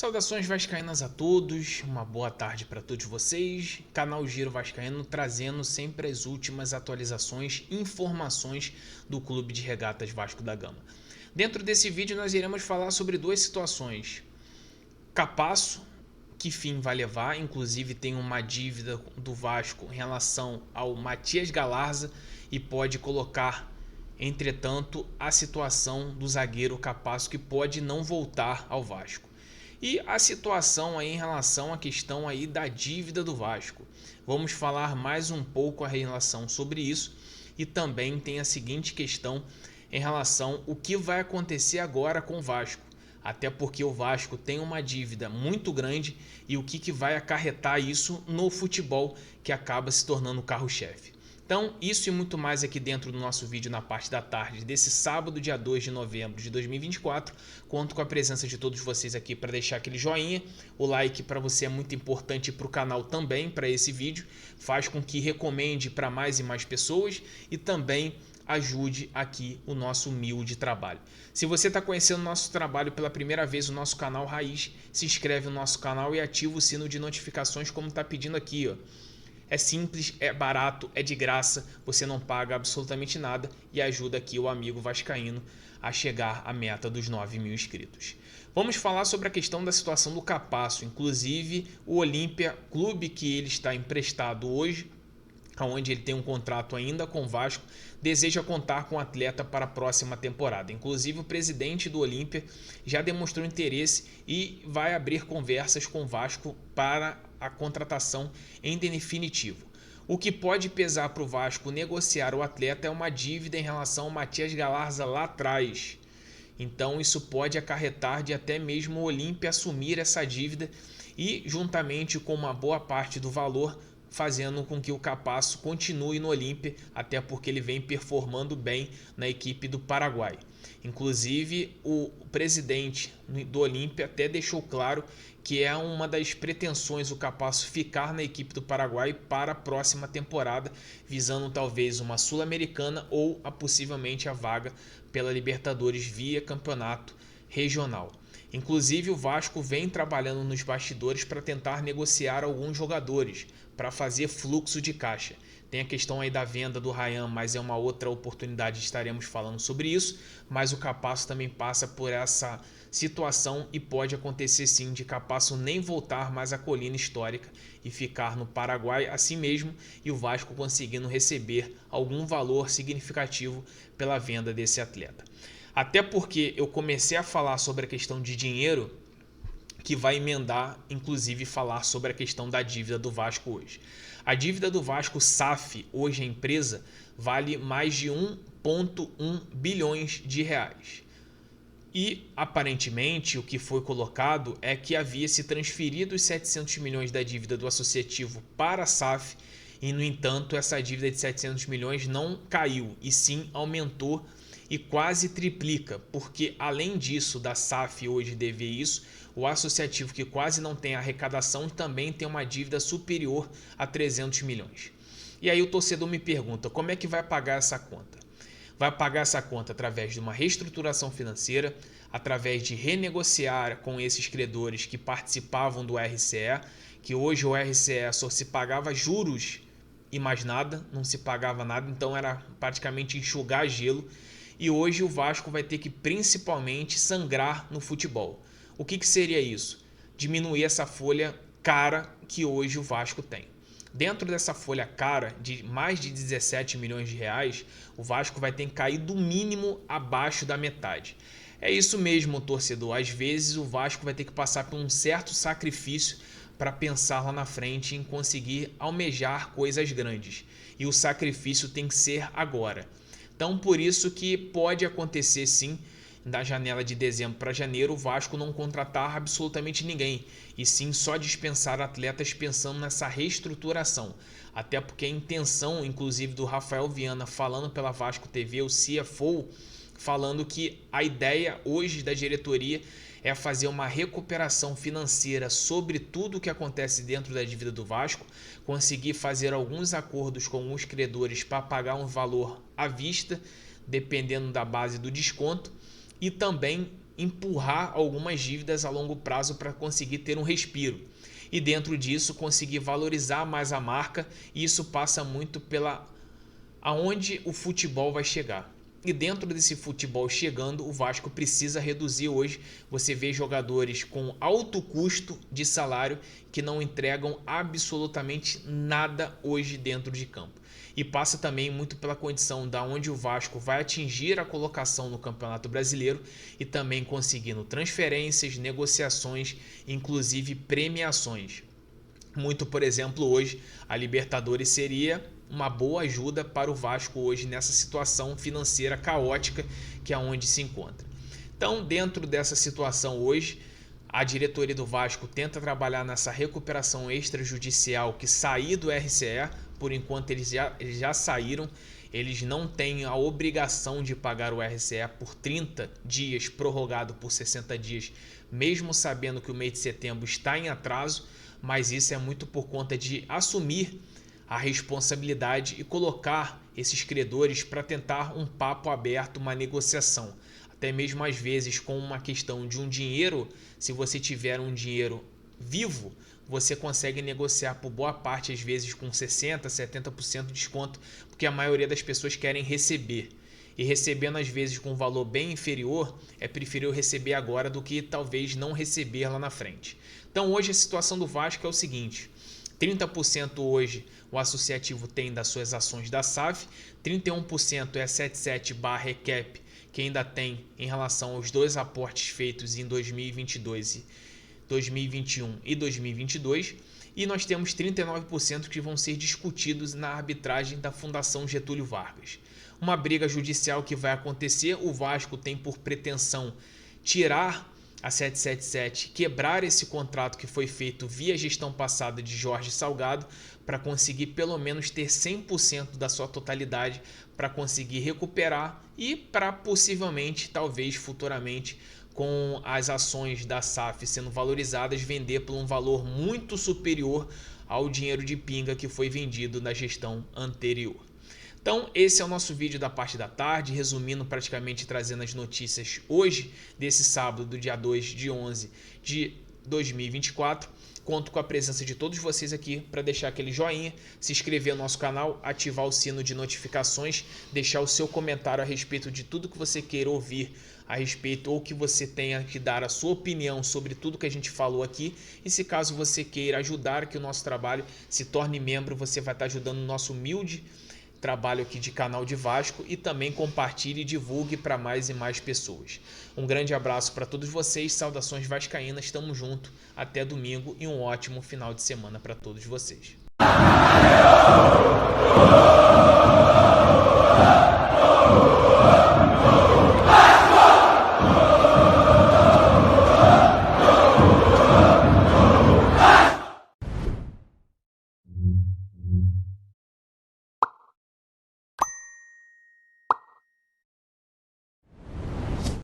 Saudações vascaínas a todos, uma boa tarde para todos vocês. Canal Giro Vascaíno trazendo sempre as últimas atualizações e informações do Clube de Regatas Vasco da Gama. Dentro desse vídeo nós iremos falar sobre duas situações. Capasso, que fim vai levar, inclusive tem uma dívida do Vasco em relação ao Matias Galarza e pode colocar, entretanto, a situação do zagueiro Capasso que pode não voltar ao Vasco. E a situação aí em relação à questão aí da dívida do Vasco. Vamos falar mais um pouco a relação sobre isso e também tem a seguinte questão em relação ao que vai acontecer agora com o Vasco. Até porque o Vasco tem uma dívida muito grande e o que vai acarretar isso no futebol que acaba se tornando o carro-chefe. Então, isso e muito mais aqui dentro do nosso vídeo na parte da tarde desse sábado, dia 2 de novembro de 2024. Conto com a presença de todos vocês aqui para deixar aquele joinha. O like para você é muito importante para o canal também, para esse vídeo. Faz com que recomende para mais e mais pessoas e também ajude aqui o nosso humilde trabalho. Se você está conhecendo o nosso trabalho pela primeira vez, o nosso canal Raiz, se inscreve no nosso canal e ativa o sino de notificações como está pedindo aqui, ó. É simples, é barato, é de graça, você não paga absolutamente nada e ajuda aqui o amigo vascaíno a chegar à meta dos 9.000 inscritos. Vamos falar sobre a questão da situação do Capasso, inclusive o Olímpia, clube que ele está emprestado hoje, onde ele tem um contrato ainda com o Vasco, deseja contar com o atleta para a próxima temporada. Inclusive o presidente do Olímpia já demonstrou interesse e vai abrir conversas com o Vasco para a contratação em definitivo. O que pode pesar para o Vasco negociar o atleta é uma dívida em relação ao Matias Galarza lá atrás. Então isso pode acarretar de até mesmo o Olímpia assumir essa dívida e juntamente com uma boa parte do valor fazendo com que o Capasso continue no Olímpia, até porque ele vem performando bem na equipe do Paraguai. Inclusive, o presidente do Olímpia até deixou claro que é uma das pretensões o Capasso ficar na equipe do Paraguai para a próxima temporada, visando talvez uma Sul-Americana ou possivelmente a vaga pela Libertadores via campeonato regional. Inclusive, o Vasco vem trabalhando nos bastidores para tentar negociar alguns jogadores para fazer fluxo de caixa. Tem a questão aí da venda do Ryan, mas é uma outra oportunidade, estaremos falando sobre isso. Mas o Capasso também passa por essa situação e pode acontecer sim de Capasso nem voltar mais à colina histórica e ficar no Paraguai assim mesmo e o Vasco conseguindo receber algum valor significativo pela venda desse atleta. Até porque eu comecei a falar sobre a questão de dinheiro, que vai emendar, inclusive, falar sobre a questão da dívida do Vasco hoje. A dívida do Vasco SAF, hoje a empresa, vale mais de 1,1 bilhões de reais. E, aparentemente, o que foi colocado é que havia se transferido os 700 milhões da dívida do associativo para a SAF e, no entanto, essa dívida de 700 milhões não caiu e sim aumentou e quase triplica, porque além disso da SAF hoje dever isso, o associativo que quase não tem arrecadação também tem uma dívida superior a 300 milhões. E aí o torcedor me pergunta, como é que vai pagar essa conta? Vai pagar essa conta através de uma reestruturação financeira, através de renegociar com esses credores que participavam do RCE, que hoje o RCE só se pagava juros e mais nada, não se pagava nada, então era praticamente enxugar gelo. E hoje o Vasco vai ter que principalmente sangrar no futebol. O que seria isso? Diminuir essa folha cara que hoje o Vasco tem. Dentro dessa folha cara de mais de 17 milhões de reais, o Vasco vai ter que cair do mínimo abaixo da metade. É isso mesmo, torcedor. Às vezes o Vasco vai ter que passar por um certo sacrifício para pensar lá na frente em conseguir almejar coisas grandes. E o sacrifício tem que ser agora. Então, por isso que pode acontecer sim, da janela de dezembro para janeiro, o Vasco não contratar absolutamente ninguém, e sim só dispensar atletas pensando nessa reestruturação. Até porque a intenção, inclusive, do Rafael Viana falando pela Vasco TV, o CFO, falando que a ideia hoje da diretoria é fazer uma recuperação financeira sobre tudo o que acontece dentro da dívida do Vasco, conseguir fazer alguns acordos com os credores para pagar um valor à vista, dependendo da base do desconto, e também empurrar algumas dívidas a longo prazo para conseguir ter um respiro. E dentro disso conseguir valorizar mais a marca, e isso passa muito pela aonde o futebol vai chegar. E dentro desse futebol chegando, o Vasco precisa reduzir hoje. Você vê jogadores com alto custo de salário que não entregam absolutamente nada hoje dentro de campo. E passa também muito pela condição da onde o Vasco vai atingir a colocação no Campeonato Brasileiro e também conseguindo transferências, negociações, inclusive premiações. Muito, por exemplo, hoje a Libertadores seria uma boa ajuda para o Vasco hoje nessa situação financeira caótica que é onde se encontra. Então, dentro dessa situação hoje, a diretoria do Vasco tenta trabalhar nessa recuperação extrajudicial que sair do RCE. Por enquanto eles já saíram, eles não têm a obrigação de pagar o RCE por 30 dias, prorrogado por 60 dias, mesmo sabendo que o mês de setembro está em atraso, mas isso é muito por conta de assumir a responsabilidade e colocar esses credores para tentar um papo aberto, uma negociação. Até mesmo às vezes com uma questão de um dinheiro, se você tiver um dinheiro vivo, você consegue negociar por boa parte, às vezes com 60%, 70% de desconto, porque a maioria das pessoas querem receber. E recebendo às vezes com um valor bem inferior, é preferível receber agora do que talvez não receber lá na frente. Então hoje a situação do Vasco é o seguinte: 30% hoje o associativo tem das suas ações da SAF, 31% é a 77/Recap, que ainda tem em relação aos dois aportes feitos em 2022, 2021 e 2022, e nós temos 39% que vão ser discutidos na arbitragem da Fundação Getúlio Vargas. Uma briga judicial que vai acontecer, o Vasco tem por pretensão tirar a 777, quebrar esse contrato que foi feito via gestão passada de Jorge Salgado, para conseguir pelo menos ter 100% da sua totalidade, para conseguir recuperar e para possivelmente, talvez futuramente, com as ações da SAF sendo valorizadas, vender por um valor muito superior ao dinheiro de pinga que foi vendido na gestão anterior. Então esse é o nosso vídeo da parte da tarde, resumindo, praticamente trazendo as notícias hoje, desse sábado, do dia 2/11 de 2024. Conto com a presença de todos vocês aqui para deixar aquele joinha, se inscrever no nosso canal, ativar o sino de notificações, deixar o seu comentário a respeito de tudo que você queira ouvir a respeito, ou que você tenha que dar a sua opinião sobre tudo que a gente falou aqui. E se caso você queira ajudar que o nosso trabalho se torne membro, você vai estar ajudando o nosso humilde trabalho aqui de canal de Vasco, e também compartilhe e divulgue para mais e mais pessoas. Um grande abraço para todos vocês, saudações vascaínas, estamos juntos, até domingo e um ótimo final de semana para todos vocês.